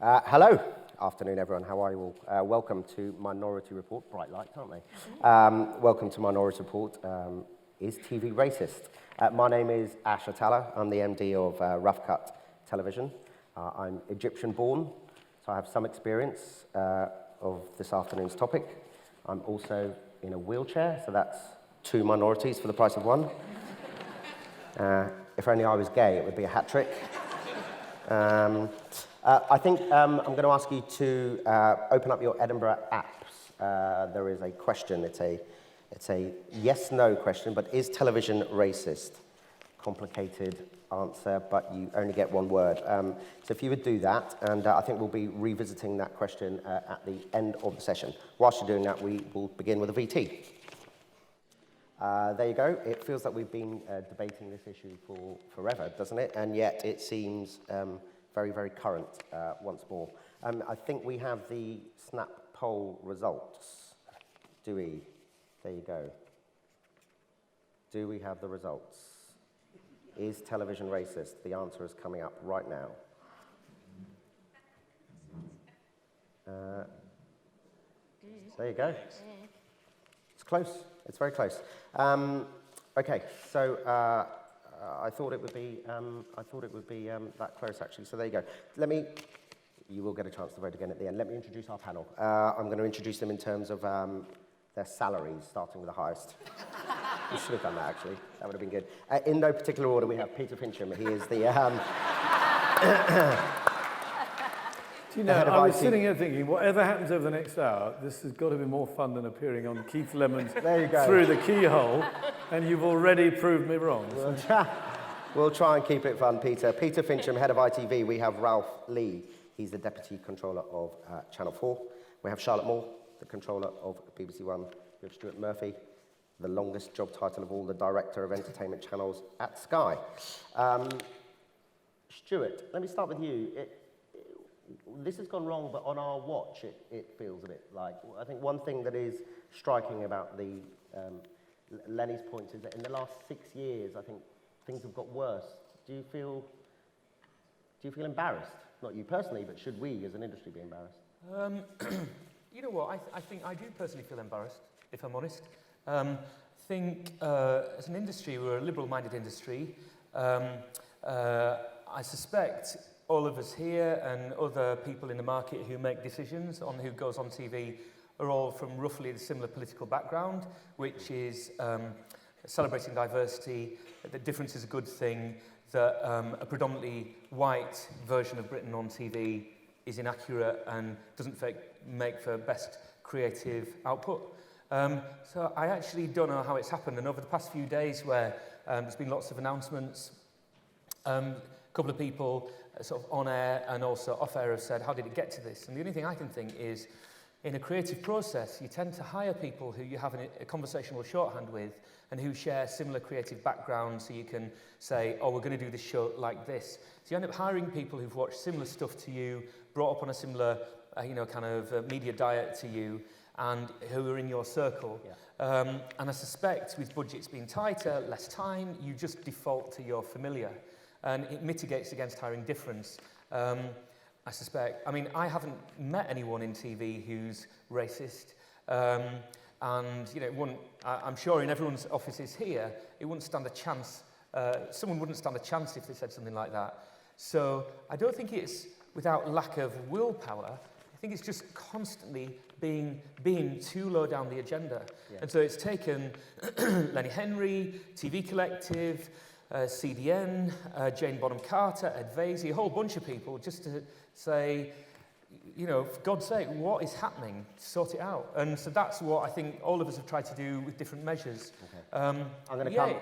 Hello. Afternoon, everyone. How are you all? Welcome to Minority Report. Bright lights, aren't they? Welcome to Minority Report. Is TV racist? My name is Ash Atala. I'm the MD of Rough Cut Television. I'm Egyptian-born, so I have some experience of this afternoon's topic. I'm also in a wheelchair, so that's two minorities for the price of one. If only I was gay, it would be a hat trick. I think I'm going to ask you to open up your Edinburgh apps. There is a question. It's a yes/no question, but is television racist? Complicated answer, but you only get one word. So if you would do that, and I think we'll be revisiting that question at the end of the session. Whilst you're doing that, we will begin with a VT. There you go. It feels like we've been debating this issue for forever, doesn't it? And yet it seems very, very current once more. I think we have the Snap poll results. Do we? There you go. Do we have the results? Is television racist? The answer is coming up right now. There you go. It's close. It's very close. Okay, so I thought it would be that close actually. So there you go. You will get a chance to vote again at the end. Let me introduce our panel. I'm going to introduce them in terms of their salaries, starting with the highest. We should have done that actually. That would have been good. In no particular order, we have Peter Fincham. He is the. Do you know, I was sitting here thinking, whatever happens over the next hour, this has got to be more fun than appearing on Keith Lemon's Through the Keyhole, and you've already proved me wrong. We'll try and keep it fun, Peter. Peter Fincham, head of ITV. We have Ralph Lee. He's the Deputy Controller of Channel 4. We have Charlotte Moore, the Controller of BBC One. We have Stuart Murphy, the longest job title of all, the Director of Entertainment Channels at Sky. Stuart, let me start with you. This has gone wrong, but on our watch, it feels a bit like. I think one thing that is striking about the Lenny's point is that in the last 6 years, I think things have got worse. Do you feel embarrassed? Not you personally, but should we, as an industry, be embarrassed? You know what? I think I do personally feel embarrassed, if I'm honest. I think as an industry, we're a liberal-minded industry. I suspect all of us here and other people in the market who make decisions on who goes on TV are all from roughly a similar political background, which is celebrating diversity, that difference is a good thing, that a predominantly white version of Britain on TV is inaccurate and doesn't make for best creative output. So I actually don't know how it's happened, and over the past few days where there's been lots of announcements, a couple of people sort of on air and also off air have said, how did it get to this? And the only thing I can think is, in a creative process, you tend to hire people who you have a conversational shorthand with and who share similar creative backgrounds, so you can say, oh, we're going to do this show like this. So you end up hiring people who've watched similar stuff to you, brought up on a similar, kind of media diet to you, and who are in your circle. Yeah. And I suspect with budgets being tighter, less time, you just default to your familiar. And it mitigates against hiring difference. I suspect, I haven't met anyone in TV who's racist. And, I'm sure in everyone's offices here, it wouldn't stand a chance. Someone wouldn't stand a chance if they said something like that. So I don't think it's without lack of willpower. I think it's just constantly being too low down the agenda. Yeah. And so it's taken Lenny Henry, TV Collective, CDN, Jane Bonham Carter, Ed Vaizey, a whole bunch of people just to say, for God's sake, what is happening? Sort it out. And so that's what I think all of us have tried to do with different measures. Okay.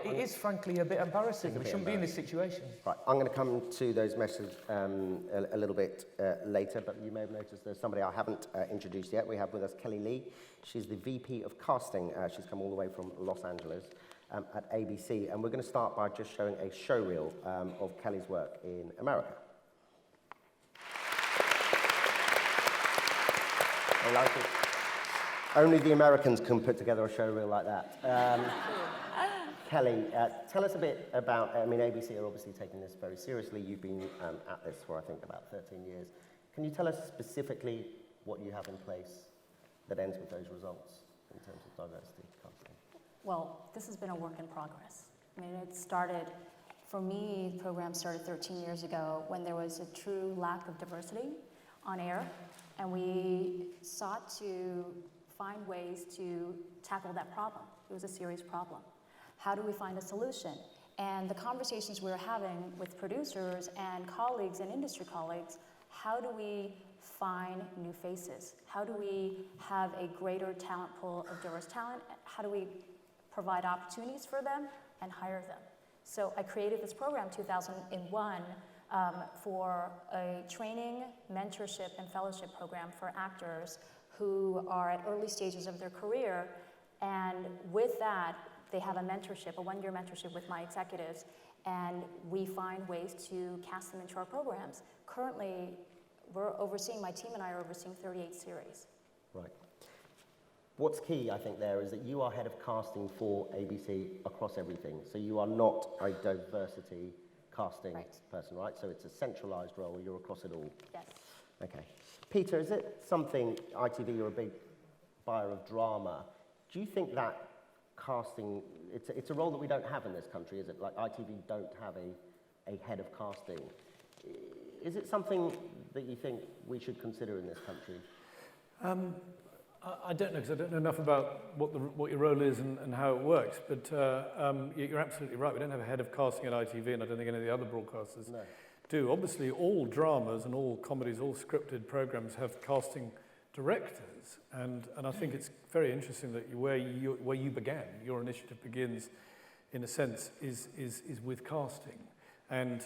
It is frankly a bit embarrassing. We shouldn't be in this situation. Right, I'm going to come to those messages a little bit later, but you may have noticed there's somebody I haven't introduced yet. We have with us Kelly Lee. She's the VP of Casting. She's come all the way from Los Angeles. At ABC, and we're going to start by just showing a show reel of Kelly's work in America. I like it. Only the Americans can put together a show reel like that. Kelly, tell us a bit about, ABC are obviously taking this very seriously. You've been at this for, I think, about 13 years. Can you tell us specifically what you have in place that ends with those results in terms of diversity casting? Well, this has been a work in progress. I mean, it started, for me, the program started 13 years ago when there was a true lack of diversity on air, and we sought to find ways to tackle that problem. It was a serious problem. How do we find a solution? And the conversations we were having with producers and colleagues and industry colleagues, how do we find new faces? How do we have a greater talent pool of diverse talent? How do we provide opportunities for them and hire them? So I created this program in 2001 for a training, mentorship, and fellowship program for actors who are at early stages of their career. And with that, they have a mentorship, a one-year mentorship with my executives, and we find ways to cast them into our programs. Currently, my team and I are overseeing 38 series. Right. What's key, I think, there is that you are head of casting for ABC across everything. So you are not a diversity casting person, right? So it's a centralized role, you're across it all. Yes. Okay. Peter, is it something, ITV, you're a big buyer of drama. Do you think that casting, it's a role that we don't have in this country, is it? Like ITV don't have a head of casting. Is it something that you think we should consider in this country? I don't know, because I don't know enough about what your role is and how it works, but you're absolutely right. We don't have a head of casting at ITV, and I don't think any of the other broadcasters do. Obviously, all dramas and all comedies, all scripted programs have casting directors, and I think it's very interesting that where you began, your initiative begins, in a sense, is with casting, and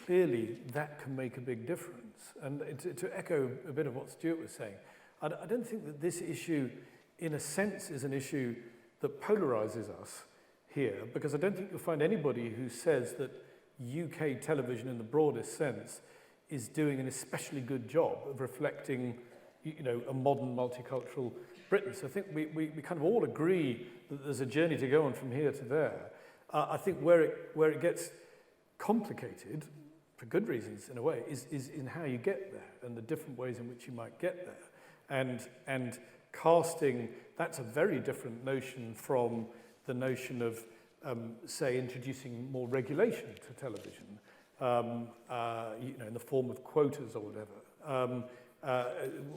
clearly that can make a big difference. And to echo a bit of what Stuart was saying, I don't think that this issue, in a sense, is an issue that polarizes us here, because I don't think you'll find anybody who says that UK television in the broadest sense is doing an especially good job of reflecting, a modern multicultural Britain. So I think we kind of all agree that there's a journey to go on from here to there. I think where it gets complicated, for good reasons in a way, is in how you get there and the different ways in which you might get there. And casting, that's a very different notion from the notion of, say, introducing more regulation to television, in the form of quotas or whatever,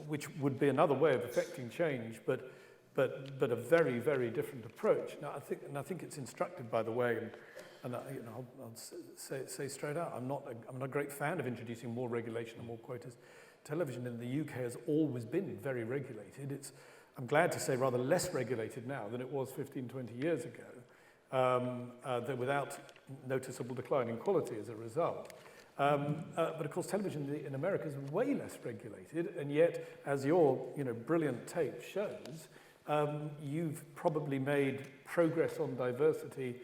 which would be another way of affecting change, but a very, very different approach. Now, I think it's instructive, by the way, and I'll say straight out, I'm not a great fan of introducing more regulation and more quotas. Television in the UK has always been very regulated. I'm glad to say, rather less regulated now than it was 15, 20 years ago, without noticeable decline in quality as a result. But of course, television in America is way less regulated, and yet, as your brilliant tape shows, you've probably made progress on diversity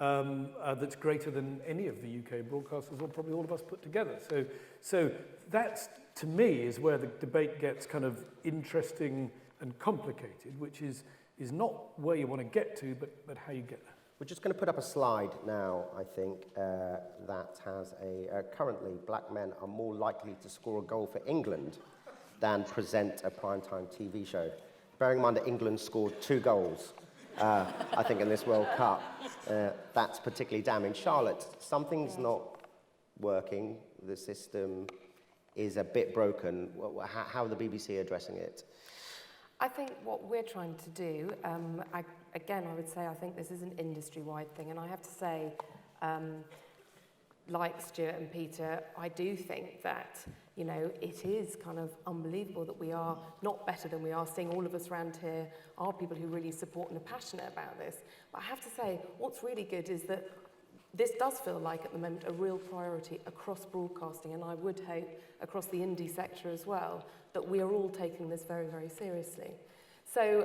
that's greater than any of the UK broadcasters, or probably all of us put together. So that's, to me, is where the debate gets kind of interesting and complicated, which is not where you want to get to, but how you get there. We're just going to put up a slide now, I think, that has currently black men are more likely to score a goal for England than present a primetime TV show. Bearing in mind that England scored 2 goals, I think, in this World Cup. That's particularly damning. Charlotte, something's not working. The system is a bit broken. How are the BBC addressing it? I think what we're trying to do, I would say I think this is an industry-wide thing, and I have to say, like Stuart and Peter, I do think that, it is kind of unbelievable that we are not better than we are. Seeing all of us around here are people who really support and are passionate about this. But I have to say, what's really good is that this does feel like, at the moment, a real priority across broadcasting, and I would hope across the indie sector as well, that we are all taking this very, very seriously. So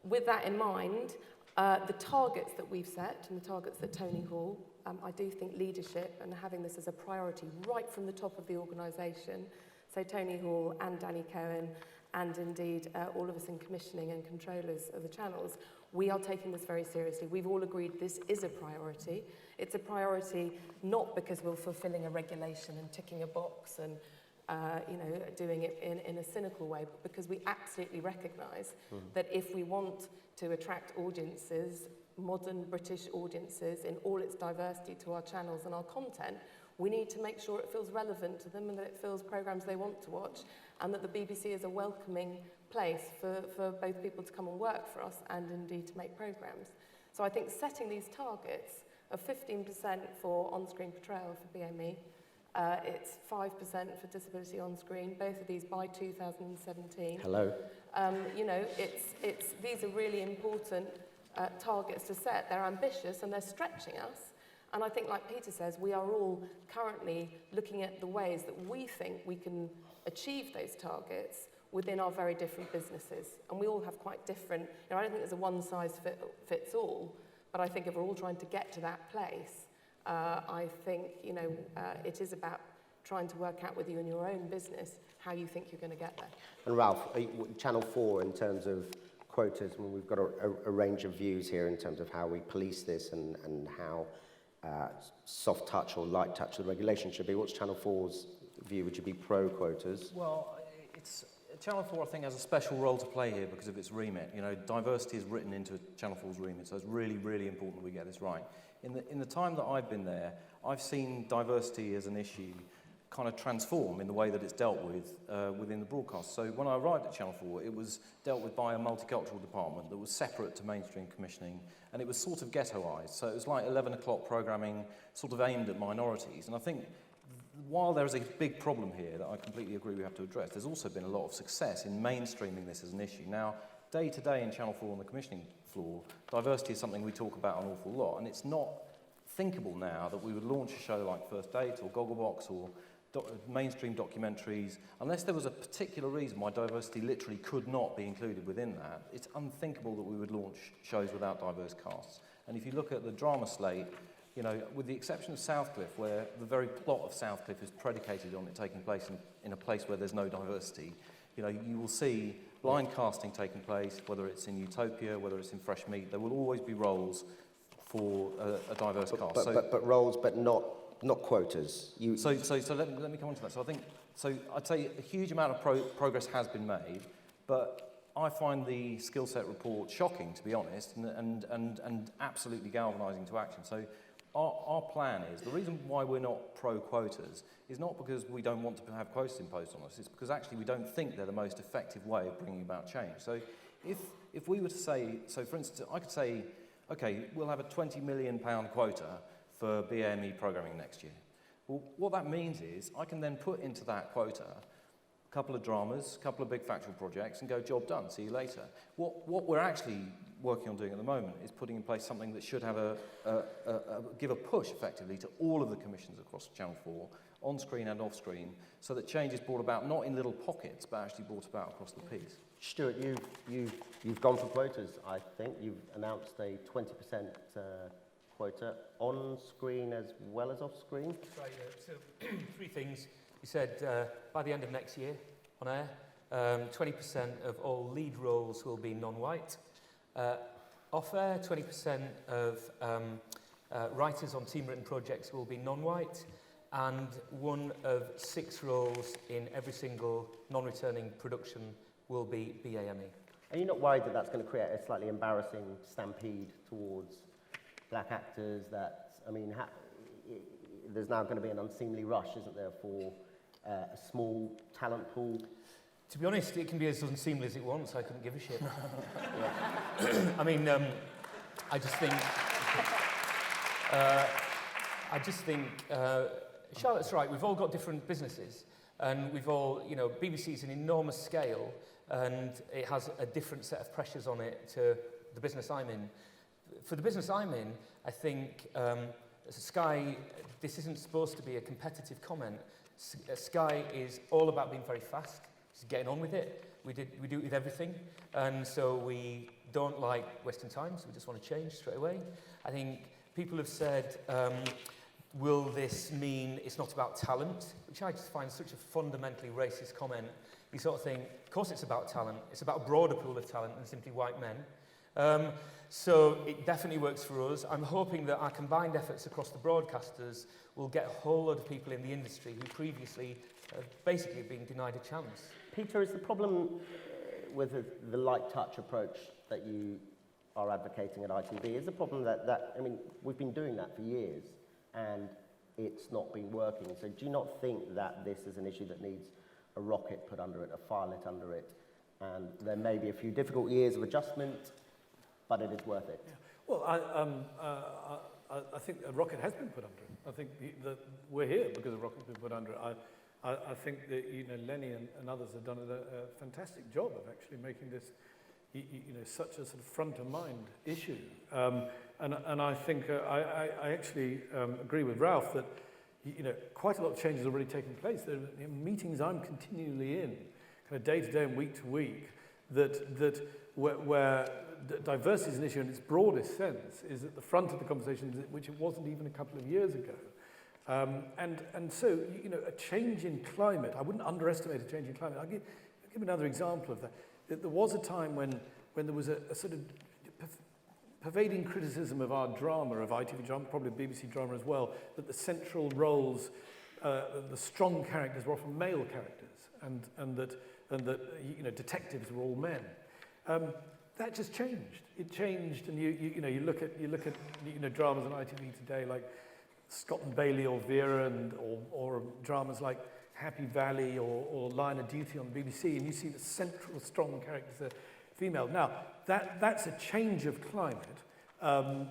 with that in mind, the targets that we've set and the targets that Tony Hall, I do think leadership and having this as a priority right from the top of the organisation, so Tony Hall and Danny Cohen and indeed all of us in commissioning and controllers of the channels, We are taking this very seriously. We've all agreed this is a priority. It's a priority not because we're fulfilling a regulation and ticking a box and doing it in a cynical way, but because we absolutely recognise that if we want to attract audiences, modern British audiences in all its diversity to our channels and our content, we need to make sure it feels relevant to them and that it feels programmes they want to watch, and that the BBC is a welcoming place for both people to come and work for us and indeed to make programmes. So I think setting these targets of 15% for on-screen portrayal for BME, it's 5% for disability on screen, both of these by 2017. Hello. These are really important targets to set. They're ambitious and they're stretching us. And I think, like Peter says, we are all currently looking at the ways that we think we can achieve those targets within our very different businesses. And we all have quite different, I don't think there's a one-size-fits all, but I think if we're all trying to get to that place, I think, it is about trying to work out with you in your own business how you think you're going to get there. And Ralph, Channel 4 in terms of quotas, I mean, we've got a range of views here in terms of how we police this and how soft touch or light touch the regulation should be. What's Channel 4's view? Would you be pro-quotas? Well, Channel 4, I think, has a special role to play here because of its remit. Diversity is written into Channel 4's remit, so it's really, really important that we get this right. In the time that I've been there, I've seen diversity as an issue kind of transform in the way that it's dealt with within the broadcast. So when I arrived at Channel 4, it was dealt with by a multicultural department that was separate to mainstream commissioning, and it was sort of ghettoised. So it was like 11 o'clock programming sort of aimed at minorities. And I think while there is a big problem here that I completely agree we have to address, there's also been a lot of success in mainstreaming this as an issue. Now, day to day in Channel 4 on the commissioning floor, diversity is something we talk about an awful lot, and it's not thinkable now that we would launch a show like First Date or Gogglebox or mainstream documentaries, unless there was a particular reason why diversity literally could not be included within that. It's unthinkable that we would launch shows without diverse casts. And if you look at the drama slate, with the exception of Southcliffe, where the very plot of Southcliffe is predicated on it taking place in a place where there's no diversity, you will see blind casting taking place, whether it's in Utopia, whether it's in Fresh Meat. There will always be roles for a diverse cast. But roles, but not quotas. So let me come on to that. So I'd say a huge amount of progress has been made, but I find the skill set report shocking, to be honest, and absolutely galvanising to action. So our plan is, the reason why we're not pro-quotas is not because we don't want to have quotas imposed on us, it's because actually we don't think they're the most effective way of bringing about change. So if we were to say, so for instance, I could say, okay, we'll have a £20 million quota for BAME programming next year. Well, what that means is I can then put into that quota a couple of dramas, a couple of big factual projects, and go, job done, see you later. What we're actually working on doing at the moment is putting in place something that should have give a push, effectively, to all of the commissions across Channel 4, on-screen and off-screen, so that change is brought about not in little pockets, but actually brought about across the piece. Stuart, you've gone for quotas, I think. You've announced a 20% quota on-screen as well as off-screen. That's right, so 3 things. You said by the end of next year on air, 20% of all lead roles will be non-white. Off air, 20% of writers on team-written projects will be non-white, and 1 of 6 roles in every single non-returning production will be BAME. Are you not worried that that's going to create a slightly embarrassing stampede towards black actors? There's now going to be an unseemly rush, isn't there, for a small talent pool? To be honest, it can be as unseemly as it wants. I couldn't give a shit. Charlotte's right. We've all got different businesses, and we've all, BBC's an enormous scale, and it has a different set of pressures on it to the business I'm in. For the business I'm in, I think Sky, this isn't supposed to be a competitive comment. Sky is all about being very fast, just getting on with it. We do it with everything, and so we don't like wasting time, so we just want to change straight away. I think people have said, will this mean it's not about talent? Which I just find such a fundamentally racist comment. You sort of think, of course it's about talent. It's about a broader pool of talent than simply white men. So it definitely works for us. I'm hoping that our combined efforts across the broadcasters will get a whole lot of people in the industry who previously have basically been denied a chance. Peter, is the problem with the light touch approach that you are advocating at ITV, is the problem that, I mean, we've been doing that for years and it's not been working. So do you not think that this is an issue that needs a rocket put under it, a fire lit under it, and there may be a few difficult years of adjustment, but it is worth it? Yeah. Well, I think a rocket has been put under it. I think that we're here because a rocket's been put under it. I think that, you know, Lenny and others have done a fantastic job of actually making this, you know, such a sort of front of mind issue. And I think I actually agree with Ralph that, you know, quite a lot of change has already taken place. There are meetings I'm continually in, kind of day to day and week to week, where diversity is an issue in its broadest sense is at the front of the conversations, which it wasn't even a couple of years ago. And so, you know, a change in climate, I wouldn't underestimate a change in climate. I'll give another example of that. There was a time when there was a sort of pervading criticism of our drama, of ITV drama, probably BBC drama as well, that the central roles, the strong characters were often male characters, and that you know, detectives were all men. That just changed. It changed, and you look at you know, dramas on ITV today like Scott and Bailey or Vera, or dramas like Happy Valley or Line of Duty on the BBC, and you see the central strong characters are female. Now, that's a change of climate,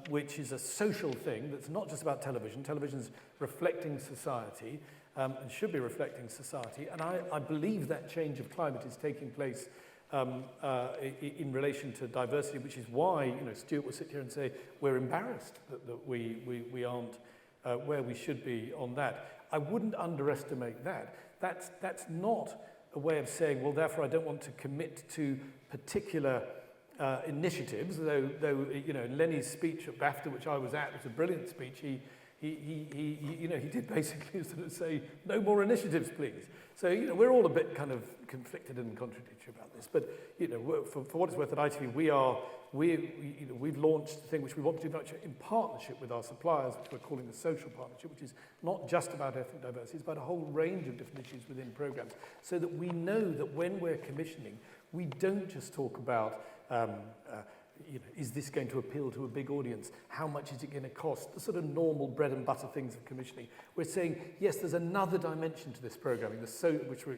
which is a social thing that's not just about television. Television's reflecting society, and should be reflecting society, and I believe that change of climate is taking place in relation to diversity, which is why, you know, Stuart will sit here and say we're embarrassed that we aren't where we should be on that. I wouldn't underestimate that. That's not a way of saying, well, therefore I don't want to commit to particular initiatives, though you know, Lenny's speech at BAFTA, which I was at, was a brilliant speech. He you know, he did basically sort of say, no more initiatives, please. So, you know, we're all a bit kind of conflicted and contradictory about this. But, you know, for what it's worth, at ITV, we've launched a thing which we want to do much in partnership with our suppliers, which we're calling the social partnership, which is not just about ethnic diversity, it's about a whole range of different issues within programs, so that we know that when we're commissioning, we don't just talk about you know, is this going to appeal to a big audience? How much is it going to cost? The sort of normal bread and butter things of commissioning. We're saying, yes, there's another dimension to this programming, which,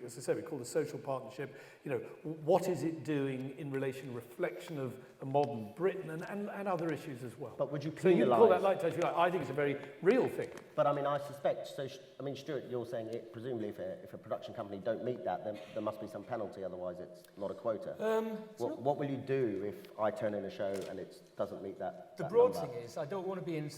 as I said, we call the social partnership. You know, what is it doing in relation to reflection of a modern Britain and other issues as well? But would you penalise? So you call that light touch, I think it's a very real thing. But I mean, I suspect, so, I mean, Stuart, you're saying it, presumably if a production company don't meet that, then there must be some penalty, otherwise it's not a quota. What will you do if I turn in a show and it doesn't meet that The broad thing is, I don't want to be in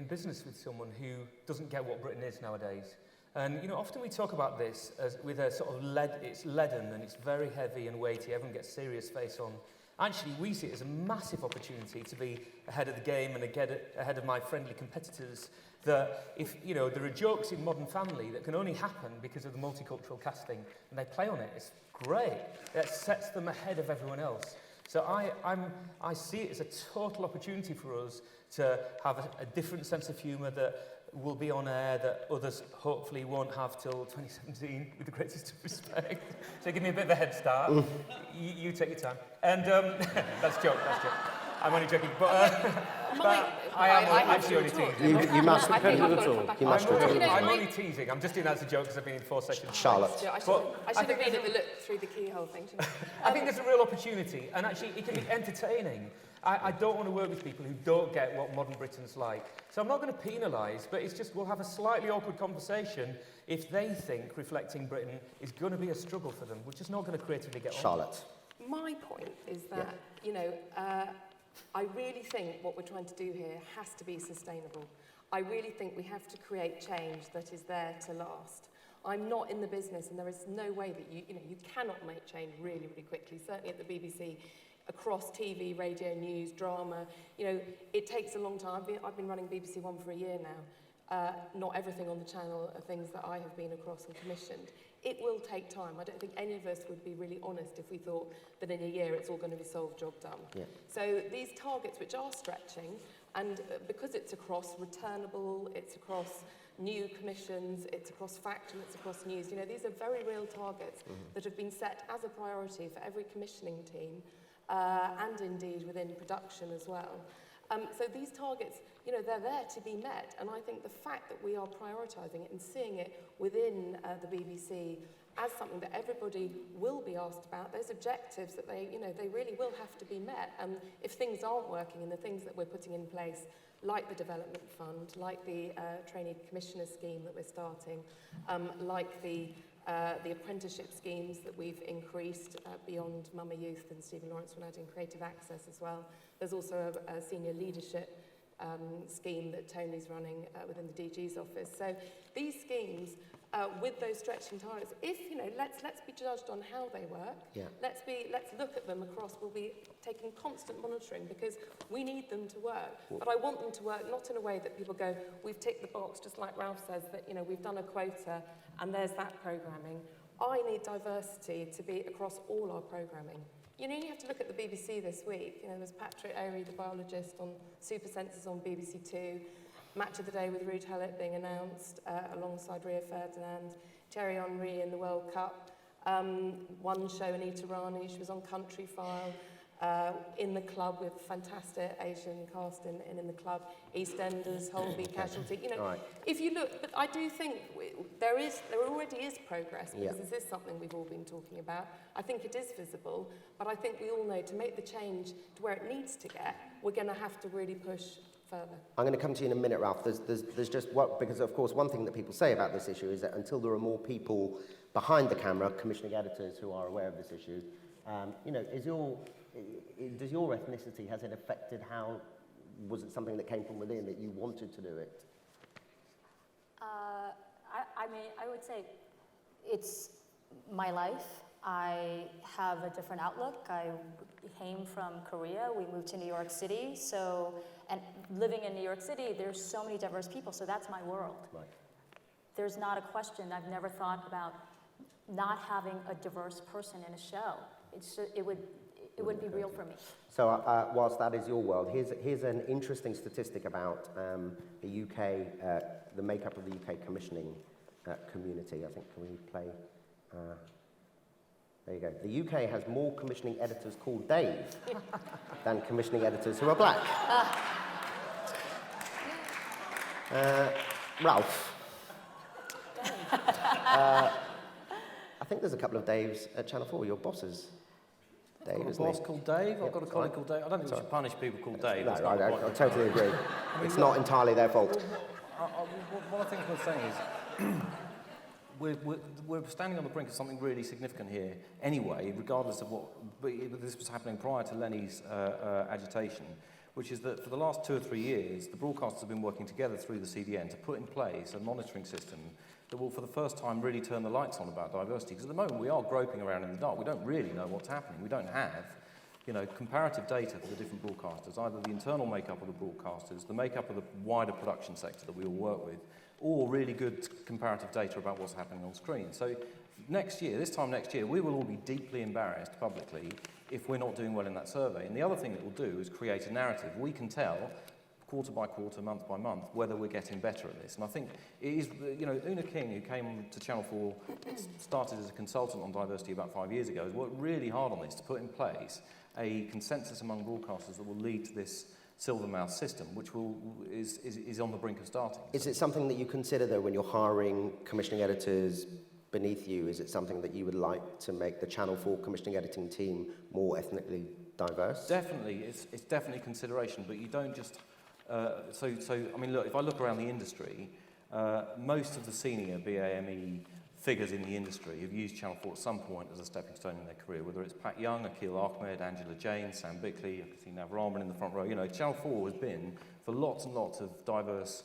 business with someone who doesn't get what Britain is nowadays. And, you know, often we talk about this as with a sort of it's leaden and it's very heavy and weighty, everyone gets serious face on. Actually, we see it as a massive opportunity to be ahead of the game and ahead of my friendly competitors. That if, you know, there are jokes in Modern Family that can only happen because of the multicultural casting, and they play on it, it's great. It sets them ahead of everyone else. So I see it as a total opportunity for us to have a different sense of humour that will be on air that others hopefully won't have till 2017, with the greatest of respect. So give me a bit of a head start. You take your time. And that's a joke. I'm only joking, but I am actually only teasing. You must depend at all. You must return. I'm only teasing. I'm just doing that as a joke because I've been in 4 sessions. Charlotte. I should have been at the look through the keyhole thing. I think there's a real opportunity, and actually it can be entertaining. I don't want to work with people who don't get what modern Britain's like. So I'm not going to penalise, but it's just we'll have a slightly awkward conversation if they think reflecting Britain is going to be a struggle for them. We're just not going to creatively get on. Charlotte. My point is that, you know, I really think what we're trying to do here has to be sustainable. I really think we have to create change that is there to last. I'm not in the business, and there is no way that you cannot make change really, really quickly. Certainly at the BBC, across TV, radio, news, drama, you know, it takes a long time. I've been running BBC One for a year now. not everything on the channel are things that I have been across and commissioned. It will take time. I don't think any of us would be really honest if we thought that in a year it's all going to be solved, job done. Yeah. So these targets, which are stretching, and because it's across returnable, it's across new commissions, it's across fact, and it's across news, you know, these are very real targets that have been set as a priority for every commissioning team, and indeed within production as well. So these targets, you know, they're there to be met, and I think the fact that we are prioritising it and seeing it within the BBC as something that everybody will be asked about, those objectives that they, you know, they really will have to be met. And if things aren't working, and the things that we're putting in place, like the development fund, like the trainee commissioner scheme that we're starting, like the apprenticeship schemes that we've increased beyond Mama Youth, and Stephen Lawrence will adding creative access as well. There's also a senior leadership scheme that Tony's running within the DG's office. So these schemes, with those stretching targets, if, you know, let's be judged on how they work. Yeah. Let's look at them across. We'll be taking constant monitoring because we need them to work. But I want them to work not in a way that people go, we've ticked the box, just like Ralph says, that, you know, we've done a quota and there's that programming. I need diversity to be across all our programming. You know, you have to look at the BBC this week. You know, there's Patrick Ory, the biologist, on Super Senses on BBC Two. Match of the Day with Ruud Gullit being announced alongside Rio Ferdinand. Thierry Henry in the World Cup. One show, Anita Rani, she was on Country File. In the Club with fantastic Asian cast in the Club. EastEnders, Holby, Casualty. You know, Right. if you look, but I do think there already is progress, because this is something we've all been talking about. I think it is visible, but I think we all know to make the change to where it needs to get, we're going to have to really push further. I'm going to come to you in a minute, Ralph. There's just what, because of course one thing that people say about this issue is that until there are more people behind the camera, commissioning editors who are aware of this issue, you know, does your ethnicity, has it affected how, was it something that came from within that you wanted to do it? I mean, I would say it's my life. I have a different outlook. I came from Korea. We moved to New York City. So, and living in New York City, there's so many diverse people. So that's my world. Right. There's not a question. I've never thought about not having a diverse person in a show. It wouldn't be real for me. So whilst that is your world, here's an interesting statistic about the UK, the makeup of the UK commissioning community. I think, can we play? There you go. The UK has more commissioning editors called Dave than commissioning editors who are black. Ralph. I think there's a couple of Daves at Channel 4, your bosses. Dave, I've got a isn't boss he? called Dave. Yep, I've got a colleague called Dave. I don't think we should punish people called Dave. No, That's not I quite- totally agree. I mean, It's not entirely their fault. One of the things we're saying is we're standing on the brink of something really significant here anyway, regardless of what, but this was happening prior to Lenny's agitation, which is that for the last 2 or 3 years, the broadcasters have been working together through the CDN to put in place a monitoring system that will, for the first time, really turn the lights on about diversity. Because at the moment, we are groping around in the dark. We don't really know what's happening. We don't have, you know, comparative data for the different broadcasters, either the internal makeup of the broadcasters, the makeup of the wider production sector that we all work with, or really good comparative data about what's happening on screen. So next year, this time next year, we will all be deeply embarrassed publicly if we're not doing well in that survey. And the other thing that we'll do is create a narrative. We can tell quarter by quarter, month by month, whether we're getting better at this. And I think it is, you know, Una King, who came to Channel 4, started as a consultant on diversity about 5 years ago, has worked really hard on this to put in place a consensus among broadcasters that will lead to this silver mouse system, which is on the brink of starting. Is it something that you consider, though, when you're hiring commissioning editors beneath you? Is it something that you would like to make the Channel 4 commissioning editing team more ethnically diverse? Definitely, it's definitely consideration, but you don't just... I mean, look, if I look around the industry, most of the senior BAME figures in the industry have used Channel 4 at some point as a stepping stone in their career, whether it's Pat Young, Akil Ahmed, Angela Jane, Sam Bickley, I can see Nav Rahman in the front row. You know, Channel 4 has been, for lots and lots of diverse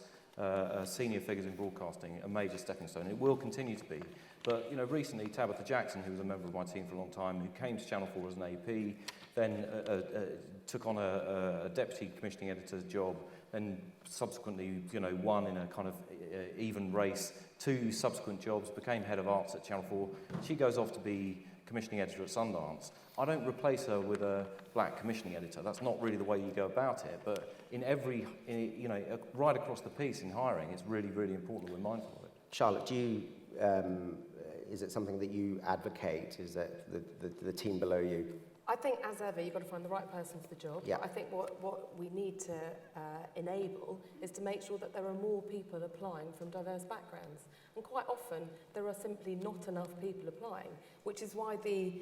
senior figures in broadcasting, a major stepping stone. It will continue to be. But, you know, recently, Tabitha Jackson, who was a member of my team for a long time, who came to Channel 4 as an AP, then took on a deputy commissioning editor's job, and subsequently, won in a kind of even race 2 subsequent jobs, became head of arts at Channel 4. She goes off to be commissioning editor at Sundance. I don't replace her with a black commissioning editor. That's not really the way you go about it. But right across the piece in hiring, it's really, really important that we're mindful of it. Charlotte, do you, is it something that you advocate? Is that the team below you? I think, as ever, you've got to find the right person for the job. Yeah. I think what we need to enable is to make sure that there are more people applying from diverse backgrounds. And quite often, there are simply not enough people applying, which is why the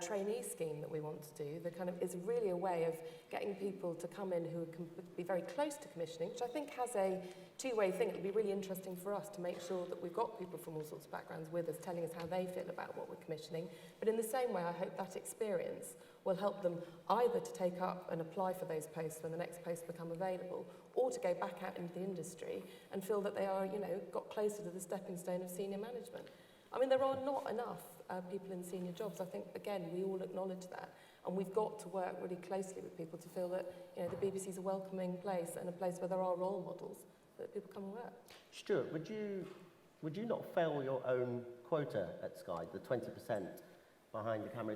trainee scheme that we want to do, is really a way of getting people to come in who can be very close to commissioning, which I think has a two-way thing. It would be really interesting for us to make sure that we've got people from all sorts of backgrounds with us, telling us how they feel about what we're commissioning. But in the same way, I hope that experience will help them either to take up and apply for those posts when the next posts become available, or to go back out into the industry and feel that they are, got closer to the stepping stone of senior management. I mean, there are not enough people in senior jobs. I think, again, we all acknowledge that. And we've got to work really closely with people to feel that, the BBC is a welcoming place and a place where there are role models that people come and work. Stuart, would you not fail your own quota at Sky, the 20% behind the camera?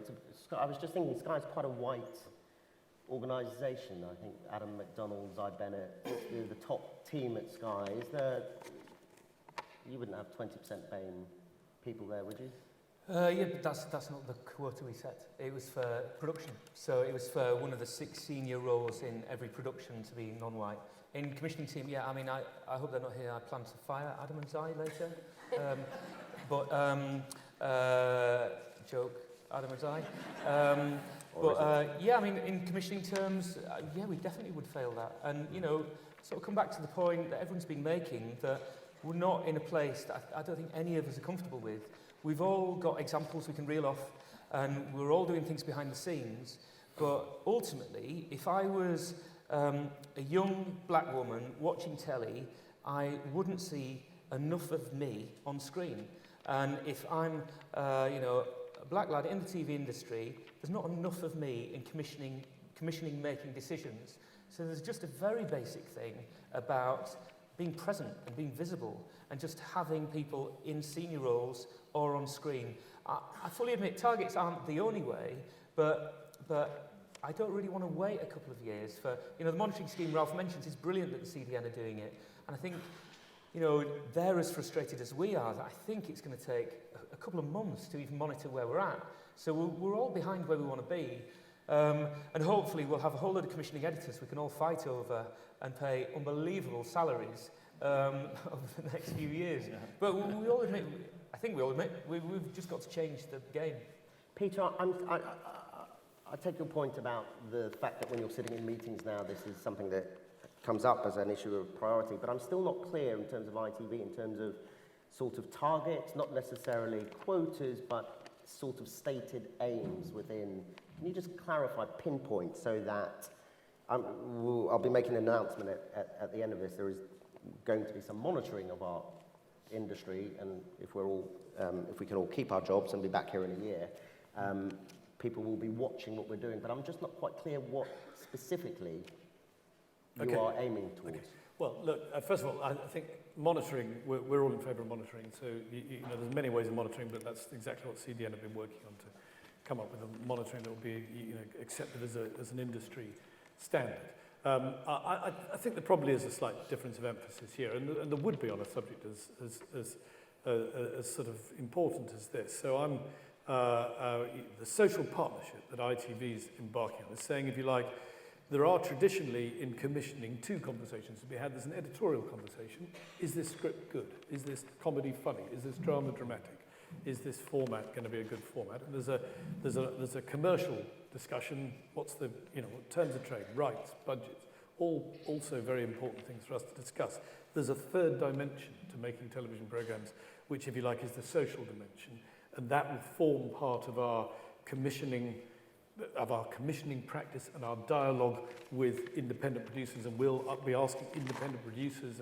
I was just thinking, Sky's quite a white organisation. I think Adam McDonald, Zy Bennett, the top team at Sky. You wouldn't have 20% BAME people there, would you? Yeah, but that's not the quota we set. It was for production. So it was for one of the 6 senior roles in every production to be non-white. In commissioning team, yeah, I mean, I hope they're not here. I plan to fire Adam and Zy later. Joke, Adam and Zy. Yeah, I mean, in commissioning terms, yeah, we definitely would fail that. And, sort of come back to the point that everyone's been making, that we're not in a place that I don't think any of us are comfortable with. We've all got examples we can reel off, and we're all doing things behind the scenes. But ultimately, if I was a young black woman watching telly, I wouldn't see enough of me on screen. And if I'm, a black lad in the TV industry, there's not enough of me in commissioning making decisions. So there's just a very basic thing about being present and being visible and just having people in senior roles or on screen. I fully admit targets aren't the only way, but I don't really want to wait a couple of years for, the monitoring scheme Ralph mentions is brilliant that the CDN are doing it. And I think, they're as frustrated as we are that I think it's going to take a couple of months to even monitor where we're at. So we're all behind where we want to be. And hopefully we'll have a whole lot of commissioning editors we can all fight over and pay unbelievable salaries over the next few years. Yeah. But we all admit, I think we all admit, we've just got to change the game. Peter, I take your point about the fact that when you're sitting in meetings now, this is something that comes up as an issue of priority, but I'm still not clear in terms of ITV, in terms of sort of targets, not necessarily quotas, but sort of stated aims within. Can you just clarify, pinpoint, so that I'll be making an announcement at the end of this. There is going to be some monitoring of our industry, and if we can all keep our jobs and be back here in a year, people will be watching what we're doing. But I'm just not quite clear what specifically you are aiming towards. Okay. Well, look, first of all, I think monitoring, we're all in favour of monitoring. So, there's many ways of monitoring, but that's exactly what CDN have been working on to come up with a monitoring that will be, accepted as an industry standard. I think there probably is a slight difference of emphasis here, and there would be on a subject as sort of important as this. So the social partnership that ITV is embarking on is saying, if you like, there are traditionally in commissioning 2 conversations to be had. There's an editorial conversation. Is this script good? Is this comedy funny? Is this drama dramatic? Is this format going to be a good format? And there's a commercial discussion. What's the, what terms of trade, rights, budgets, all also very important things for us to discuss. There's a third dimension to making television programs, which, if you like, is the social dimension, and that will form part of our commissioning practice and our dialogue with independent producers, and we'll be asking independent producers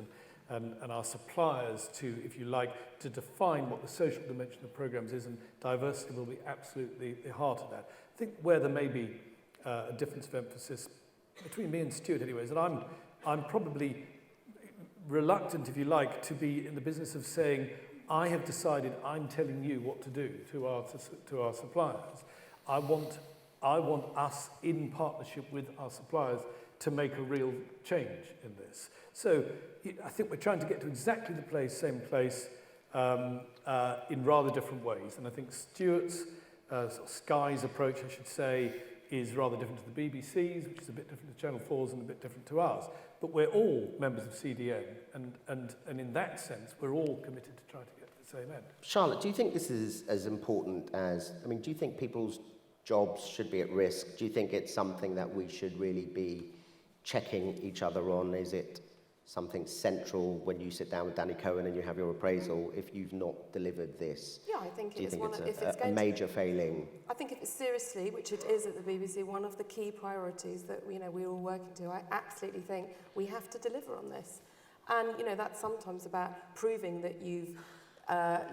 and our suppliers to, if you like, to define what the social dimension of programs is, and diversity will be absolutely the heart of that. I think where there may be a difference of emphasis between me and Stuart anyway, is that I'm I'm probably reluctant, if you like, to be in the business of saying, I have decided I'm telling you what to do to our suppliers. I want us in partnership with our suppliers to make a real change in this. So I think we're trying to get to exactly the same place in rather different ways. And I think Stuart's, Sky's approach, I should say, is rather different to the BBC's, which is a bit different to Channel 4's and a bit different to ours. But we're all members of CDN, and in that sense, we're all committed to try to get to the same end. Charlotte, do you think this is as important as, I mean, do you think people's jobs should be at risk? Do you think it's something that we should really be checking each other on? Is it something central when you sit down with Danny Cohen and you have your appraisal if you've not delivered this? Yeah, I think do you think it's a major failing? I think if it's seriously, which it is at the BBC, one of the key priorities that we're all working to, I absolutely think we have to deliver on this. And that's sometimes about proving that you've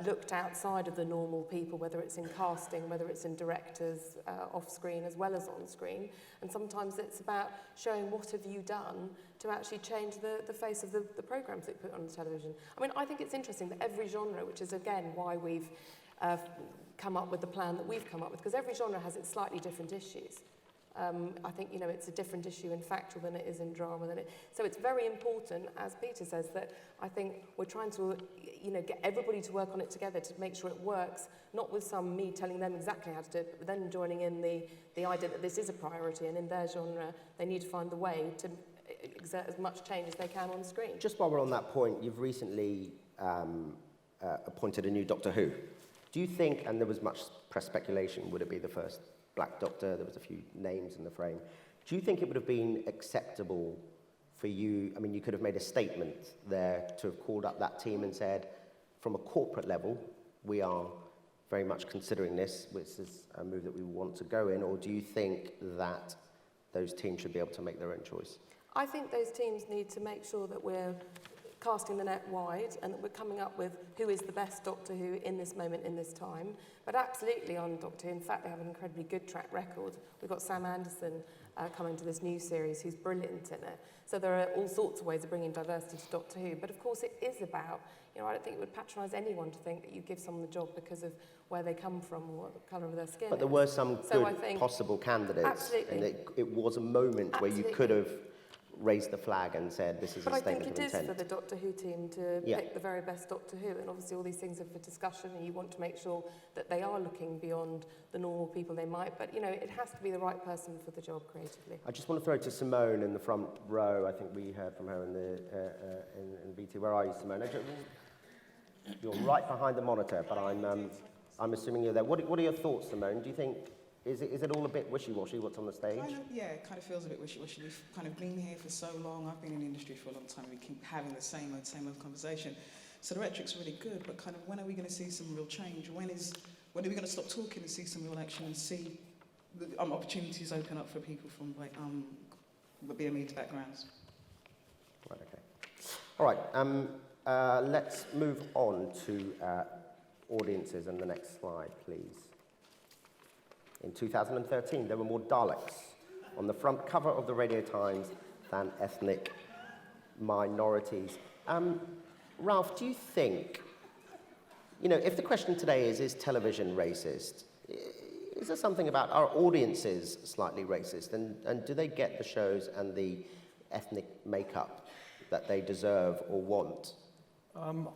looked outside of the normal people, whether it's in casting, whether it's in directors, off screen as well as on screen. And sometimes it's about showing what have you done to actually change the face of the programmes that you put on the television. I mean, I think it's interesting that every genre, which is again why we've come up with the plan that we've come up with, because every genre has its slightly different issues. I think, it's a different issue in factual than it is in drama. So it's very important, as Peter says, that I think we're trying to, get everybody to work on it together to make sure it works, not with me telling them exactly how to do it, but then joining in the idea that this is a priority, and in their genre, they need to find the way to exert as much change as they can on screen. Just while we're on that point, you've recently appointed a new Doctor Who. Do you think, and there was much press speculation, would it be the first Black Doctor? There was a few names in the frame. Do you think it would have been acceptable for you? I mean, you could have made a statement there to have called up that team and said, from a corporate level, we are very much considering this, which is a move that we want to go in, or do you think that those teams should be able to make their own choice? I think those teams need to make sure that we're casting the net wide and that we're coming up with who is the best Doctor Who in this moment, in this time. But absolutely on Doctor Who, in fact, they have an incredibly good track record. We've got Sam Anderson coming to this new series who's brilliant in it. So there are all sorts of ways of bringing diversity to Doctor Who. But of course it is about, I don't think it would patronise anyone to think that you give someone the job because of where they come from or what the colour of their skin But there were some good possible candidates. Absolutely. And it was a moment where you could have raised the flag and said, this is a statement of intent. But I think it is for the Doctor Who team to pick the very best Doctor Who, and obviously all these things are for discussion, and you want to make sure that they are looking beyond the normal people they might, but it has to be the right person for the job creatively. I just want to throw to Simone in the front row. I think we heard from her in BT. Where are you, Simone? You're right behind the monitor, but I'm assuming you're there. What are your thoughts, Simone? Do you think Is it all a bit wishy-washy, what's on the stage? It kind of feels a bit wishy-washy. We've kind of been here for so long. I've been in the industry for a long time. We keep having the same old conversation. So the rhetoric's really good, but kind of when are we going to see some real change? When are we going to stop talking and see some real action and see opportunities open up for people from BME backgrounds? Right, okay. All right, let's move on to audiences and the next slide, please. In 2013, there were more Daleks on the front cover of the Radio Times than ethnic minorities. Ralph, do you think, if the question today is television racist, is there something about our audiences slightly racist? And do they get the shows and the ethnic makeup that they deserve or want? I'm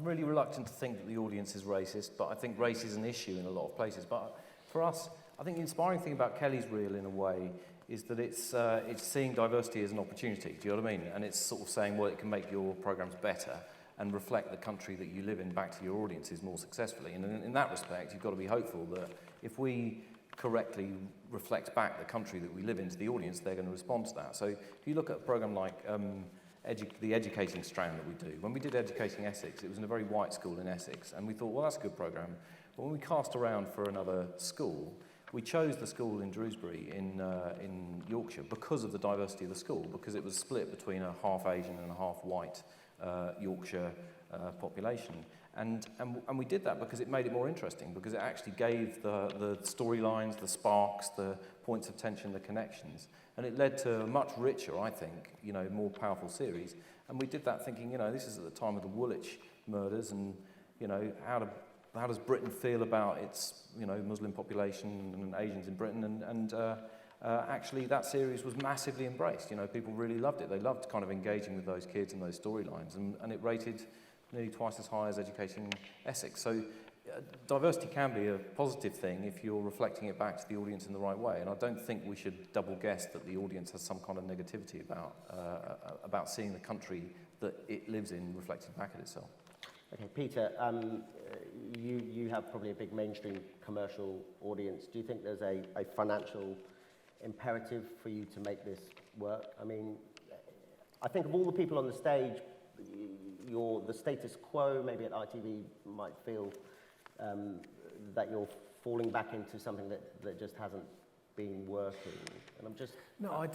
really reluctant to think that the audience is racist, but I think race is an issue in a lot of places. But for us, I think the inspiring thing about Kelly's Reel, in a way, is that it's seeing diversity as an opportunity. Do you know what I mean? And it's sort of saying, well, it can make your programs better and reflect the country that you live in back to your audiences more successfully. And in that respect, you've got to be hopeful that if we correctly reflect back the country that we live in to the audience, they're going to respond to that. So if you look at a program like the educating strand that we do. When we did Educating Essex, it was in a very white school in Essex, and we thought, well, that's a good programme. But when we cast around for another school, we chose the school in Shrewsbury in Yorkshire because of the diversity of the school, because it was split between a half Asian and a half white Yorkshire population. And we did that because it made it more interesting, because it actually gave the storylines, the sparks, the points of tension, the connections. And it led to a much richer, I think, more powerful series. And we did that thinking, this is at the time of the Woolwich murders, and, how does Britain feel about its, Muslim population and Asians in Britain? And actually, that series was massively embraced. People really loved it. They loved kind of engaging with those kids and those storylines, and it rated nearly twice as high as Educating Essex. So diversity can be a positive thing if you're reflecting it back to the audience in the right way. And I don't think we should double guess that the audience has some kind of negativity about seeing the country that it lives in reflected back at itself. Okay, Peter, you have probably a big mainstream commercial audience. Do you think there's a financial imperative for you to make this work? I mean, I think of all the people on the stage, the status quo maybe at ITV might feel that you're falling back into something that just hasn't been working. And I'm just... I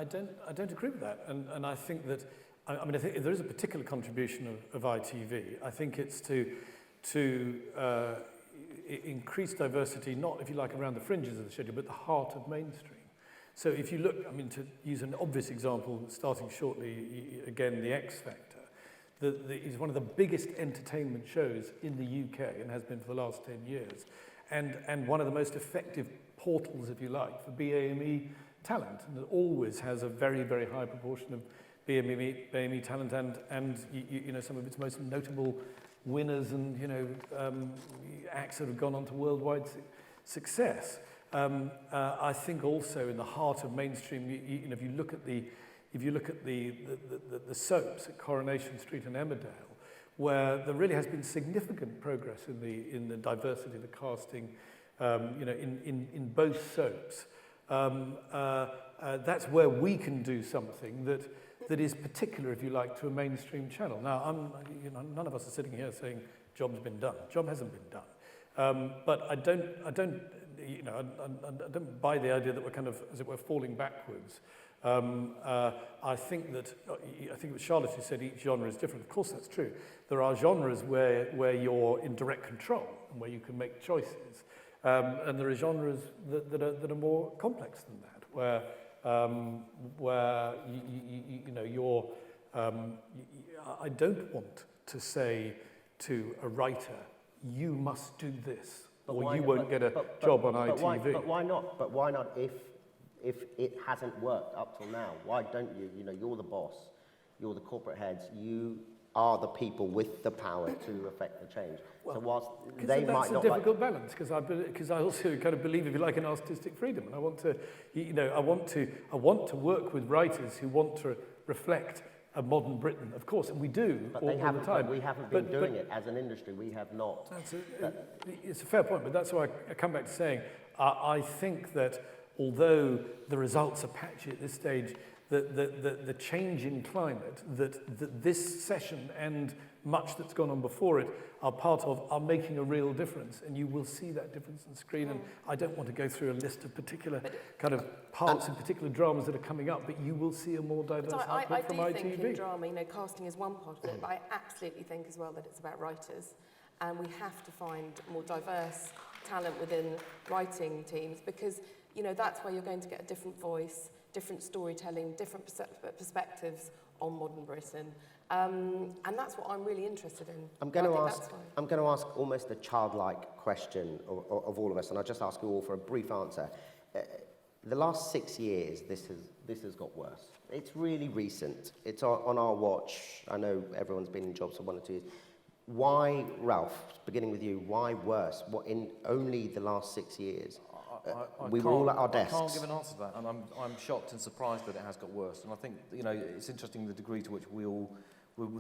don't agree with that. And I think that, I think if there is a particular contribution of ITV. I think it's to increase diversity, not, if you like, around the fringes of the schedule, but the heart of mainstream. So if you look, to use an obvious example, starting shortly, again, the X Factor, is one of the biggest entertainment shows in the UK and has been for the last 10 years, and one of the most effective portals, if you like, for BAME talent, and it always has a very, very high proportion of BAME talent and some of its most notable winners and acts that have gone on to worldwide success. I think also in the heart of mainstream, if you look at the soaps at Coronation Street and Emmerdale, where there really has been significant progress in the diversity of the casting, in both soaps. That's where we can do something that is particular, if you like, to a mainstream channel. Now, none of us are sitting here saying job's been done. Job hasn't been done. But I don't buy the idea that we're kind of, as it were, falling backwards. I think what Charlotte who said each genre is different. Of course, that's true. There are genres where you're in direct control and where you can make choices, and there are genres that are more complex than that, where you're. I don't want to say to a writer, you must do this, or you won't get a job on ITV. But why not? But why not if it hasn't worked up till now? Why don't you? You're the boss, you're the corporate heads, you are the people with the power to affect the change. Well, so whilst they might not that's a difficult balance, because I also kind of believe, if you like, in artistic freedom, and I want to work with writers who want to reflect a modern Britain, of course, and we do all the time. But we haven't been doing it as an industry. We have not. It's a fair point, but that's why I come back to saying I think that although the results are patchy at this stage, the change in climate that this session and much that's gone on before it are part of are making a real difference, and you will see that difference on screen. And I don't want to go through a list of particular kind of parts and particular dramas that are coming up, but you will see a more diverse output from ITV. I do think in drama, casting is one part of it, but I absolutely think as well that it's about writers, and we have to find more diverse talent within writing teams, because that's where you're going to get a different voice, different storytelling, different perspectives on modern Britain. And that's what I'm really interested in. I'm going to ask almost a childlike question of all of us, and I'll just ask you all for a brief answer. The last 6 years, this has got worse. It's really recent. It's on our watch. I know everyone's been in jobs for 1 or 2 years. Why, Ralph, beginning with you, why worse? What, in only the last 6 years? We were all at our desks. I can't give an answer to that, and I'm shocked and surprised that it has got worse. And I think it's interesting the degree to which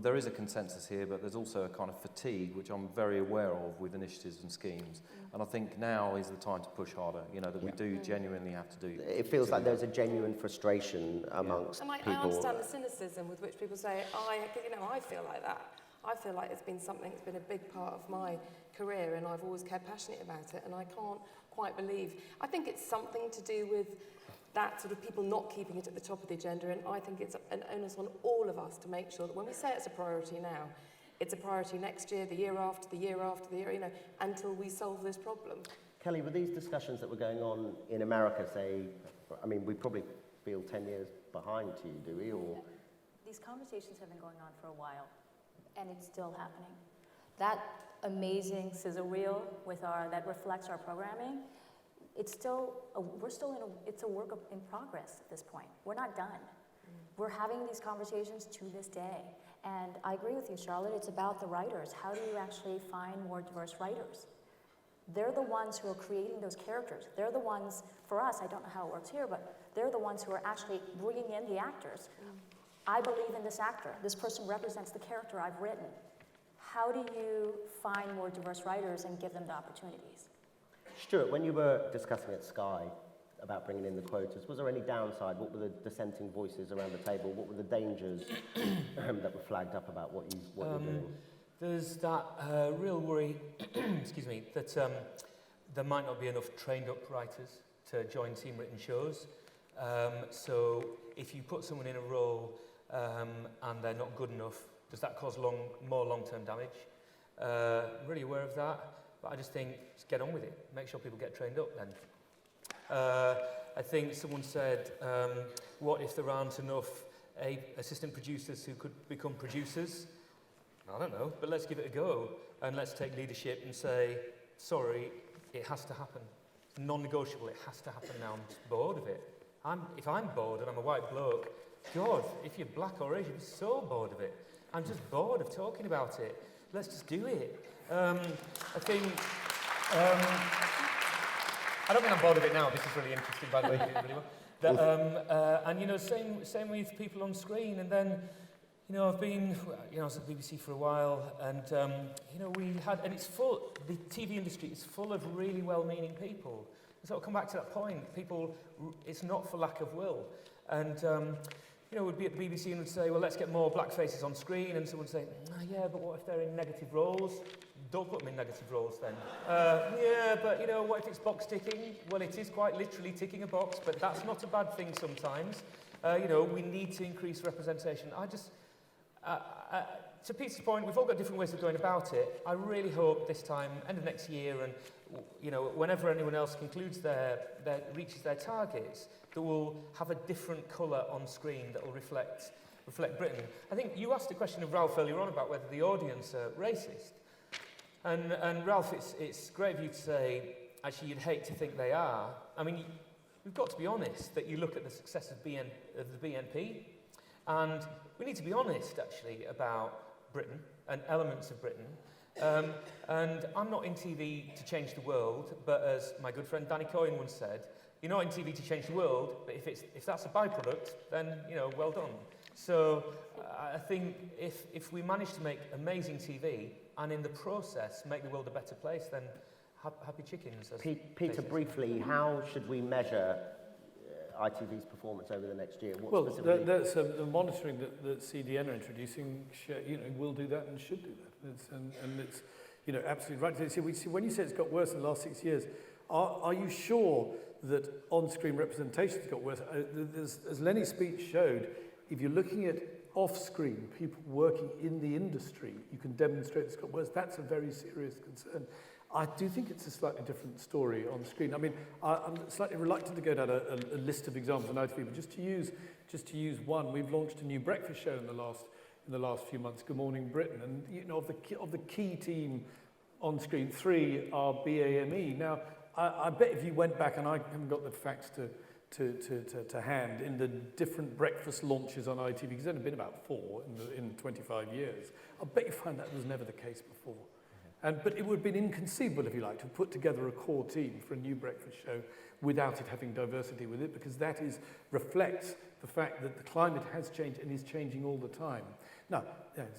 there is a consensus here, but there's also a kind of fatigue, which I'm very aware of with initiatives and schemes. And I think now is the time to push harder. That we do genuinely have to do. It feels like there's a genuine frustration amongst people. I understand the cynicism with which people say, I feel like that. I feel like it's been something that's been a big part of my career, and I've always cared passionately about it, and I can't quite believe. I think it's something to do with that sort of people not keeping it at the top of the agenda, and I think it's an onus on all of us to make sure that when we say it's a priority now, it's a priority next year, the year after, the year after, the year, until we solve this problem. Kelly, were these discussions that were going on in America, say, I mean, we probably feel 10 years behind to you, do we? Or These conversations have been going on for a while, and it's still happening. That amazing sizzle reel that reflects our programming, it's still, it's a work in progress at this point. We're not done. We're having these conversations to this day. And I agree with you, Charlotte, it's about the writers. How do you actually find more diverse writers? They're the ones who are creating those characters. They're the ones, for us, I don't know how it works here, but they're the ones who are actually bringing in the actors. I believe in this actor. This person represents the character I've written. How do you find more diverse writers and give them the opportunities? Stuart, when you were discussing at Sky about bringing in the quotas, was there any downside? What were the dissenting voices around the table? What were the dangers that were flagged up about what you're doing? There's that real worry, excuse me, that there might not be enough trained-up writers to join team-written shows. So if you put someone in a role and they're not good enough, does that cause more long-term damage? I'm really aware of that, but I just think, just get on with it. Make sure people get trained up then. I think someone said, what if there aren't enough assistant producers who could become producers? I don't know, but let's give it a go. And let's take leadership and say, sorry, it has to happen. It's non-negotiable, it has to happen now. I'm just bored of it. If I'm bored and I'm a white bloke, God, if you're black or Asian, you're so bored of it. I'm just bored of talking about it. Let's just do it. I think... I don't think I'm bored of it now. This is really interesting, by the way. You did really well. And, same with people on screen. And then, I've been, I was at the BBC for a while, and, we had, and it's full, the TV industry is full of really well-meaning people. So I'll come back to that point. People, it's not for lack of will. And, we'd be at the BBC and would say, well, let's get more black faces on screen. And someone would say, yeah, but what if they're in negative roles? Don't put them in negative roles then. Yeah, but what if it's box ticking? Well, it is quite literally ticking a box, but that's not a bad thing sometimes. We need to increase representation. To Peter's point, we've all got different ways of going about it. I really hope this time, end of next year, and whenever anyone else concludes reaches their targets, that we'll have a different colour on screen that will reflect Britain. I think you asked a question of Ralph earlier on about whether the audience are racist. And Ralph, it's great of you to say, actually, you'd hate to think they are. I mean, we've got to be honest that you look at the success of the BNP, and we need to be honest, actually, about Britain and elements of Britain. And I'm not in TV to change the world, but as my good friend Danny Coyne once said, you're not in TV to change the world, but if that's a byproduct, then, well done. So I think if we manage to make amazing TV, and in the process make the world a better place, then happy chickens. Peter, briefly, how should we measure ITV's performance over the next year? That's the monitoring that CDN are introducing. Will do that and should do that. And it's absolutely right. So when you say it's got worse in the last 6 years, are you sure that on-screen representation's got worse? As Lenny's speech showed, if you're looking at off-screen, people working in the industry, you can demonstrate it's got worse. That's a very serious concern. I do think it's a slightly different story on screen. I mean, I'm slightly reluctant to go down a list of examples on ITV, but just to use one, we've launched a new breakfast show in the last few months, Good Morning Britain, and of the key team on screen, 3 are BAME. Now, I bet if you went back, and I haven't got the facts to hand, in the different breakfast launches on ITV, because there's only been about 4 in 25 years, I bet you find that was never the case before. But it would have been inconceivable, if you like, to put together a core team for a new breakfast show without it having diversity with it, because that reflects the fact that the climate has changed and is changing all the time. Now,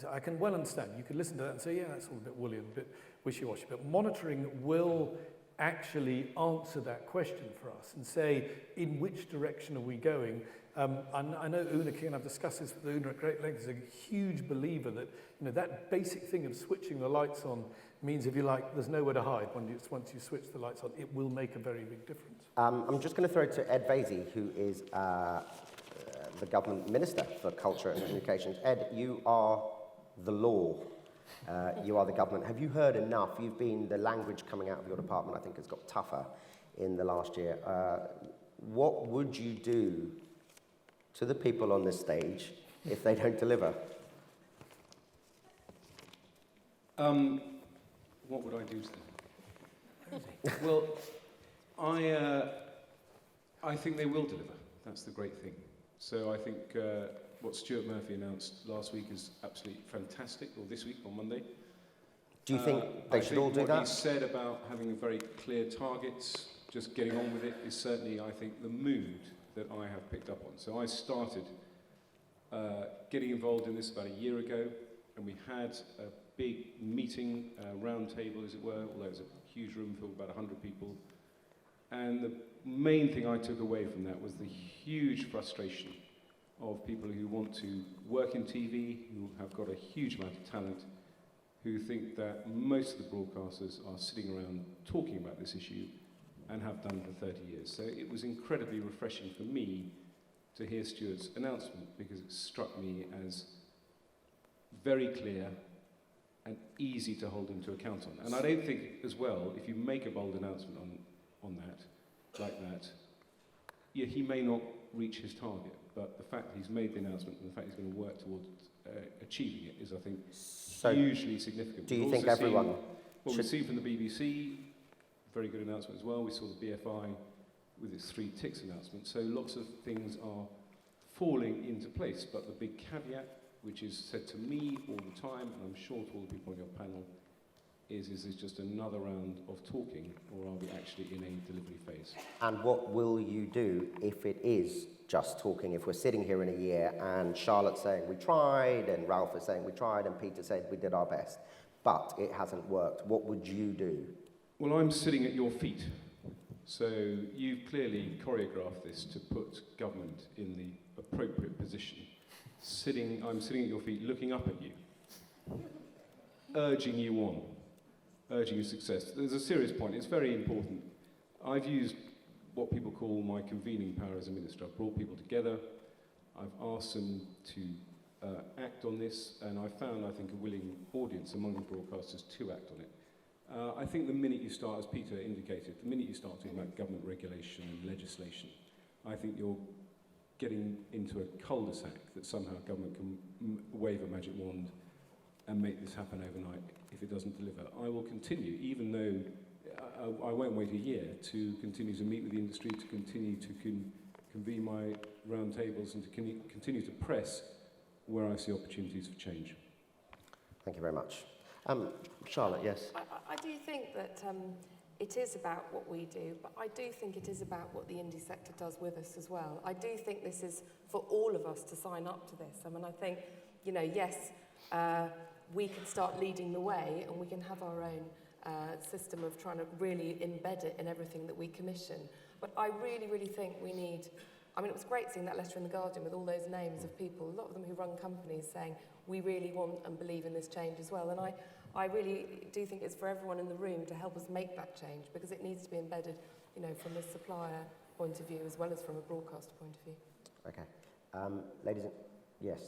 I can well understand. You could listen to that and say, yeah, that's all a bit woolly and a bit wishy-washy. But monitoring will actually answer that question for us and say, in which direction are we going? And I know Una King, and I've discussed this with Una at great length, is a huge believer that, you know, that basic thing of switching the lights on means, if you like, there's nowhere to hide once you switch the lights on. It will make a very big difference. I'm just going to throw to Ed Vasey, who is the government minister for culture and communications. Ed, you are the law. You are the government. Have you heard enough? You've been, the language coming out of your department, I think, has got tougher in the last year. What would you do to the people on this stage if they don't deliver? What would I do to them? Well, I think they will deliver. That's the great thing. So I think what Stuart Murphy announced last week is absolutely fantastic, or this week, on Monday. Do you think they should all do what that? he said about having very clear targets, just getting on with it, is certainly, I think, the mood that I have picked up on. So I started getting involved in this about a year ago, and we had a big meeting, round table, as it were, although it was a huge room filled with about 100 people. And the main thing I took away from that was the huge frustration of people who want to work in TV, who have got a huge amount of talent, who think that most of the broadcasters are sitting around talking about this issue and have done for 30 years. So it was incredibly refreshing for me to hear Stuart's announcement, because it struck me as very clear and easy to hold him to account on. And I don't think, as well, if you make a bold announcement on that, like that, yeah, he may not reach his target, but the fact that he's made the announcement and the fact he's going to work towards achieving it is, I think, hugely significant. Do you think everyone Well, we've seen from the BBC, very good announcement as well. We saw the BFI with its 3 ticks announcement. So lots of things are falling into place. But the big caveat, which is said to me all the time, and I'm sure to all the people on your panel, is this just another round of talking, or are we actually in a delivery phase? And what will you do if it is just talking? If we're sitting here in a year and Charlotte's saying we tried, and Ralph is saying we tried, and Peter said we did our best, but it hasn't worked, what would you do? Well, I'm sitting at your feet. So you've clearly choreographed this to put government in the appropriate position. I'm sitting at your feet, looking up at you, urging you on, urging your success. There's a serious point. It's very important. I've used what people call my convening power as a minister. I've brought people together. I've asked them to act on this, and I found, I think, a willing audience among the broadcasters to act on it. I think the minute you start, as Peter indicated, the minute you start talking about government regulation and legislation, I think you're getting into a cul-de-sac that somehow government can wave a magic wand and make this happen overnight if it doesn't deliver. I will continue, even though I won't wait a year, to continue to meet with the industry, to continue to convene my roundtables, and to continue to press where I see opportunities for change. Thank you very much. Charlotte, yes? I do think that it is about what we do, but I do think it is about what the indie sector does with us as well. I do think this is for all of us to sign up to this. I mean, I think, you know, yes, we can start leading the way, and we can have our own system of trying to really embed it in everything that we commission. But I really, really think we need... I mean, it was great seeing that letter in The Guardian with all those names of people, a lot of them who run companies, saying, we really want and believe in this change as well. And I really do think it's for everyone in the room to help us make that change, because it needs to be embedded, you know, from a supplier point of view as well as from a broadcaster point of view. Okay. Ladies and... Yes.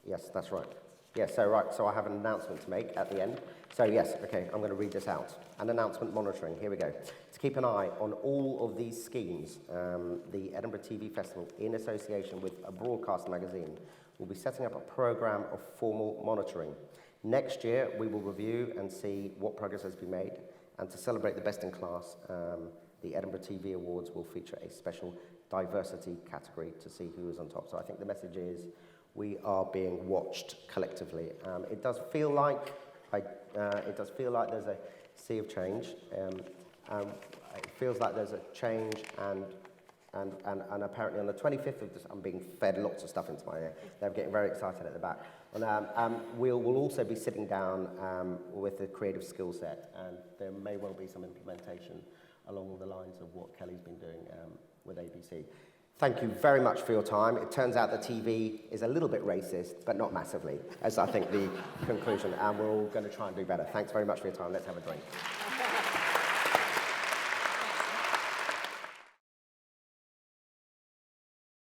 Yes, that's right. Yes, so I have an announcement to make at the end. So yes, okay, I'm going to read this out. An announcement monitoring, here we go. To keep an eye on all of these schemes, the Edinburgh TV Festival, in association with a broadcast magazine, will be setting up a programme of formal monitoring. Next year, we will review and see what progress has been made, and to celebrate the best in class, the Edinburgh TV Awards will feature a special diversity category to see who is on top. So I think the message is we are being watched collectively. It does feel like there's a sea of change. It feels like there's a change, and And apparently on the 25th of this, I'm being fed lots of stuff into my ear. They're getting very excited at the back. And we'll also be sitting down with the creative skill set, and there may well be some implementation along the lines of what Kelly's been doing with ABC. Thank you very much for your time. It turns out that TV is a little bit racist, but not massively, as I think the conclusion, and we're all going to try and do better. Thanks very much for your time. Let's have a drink.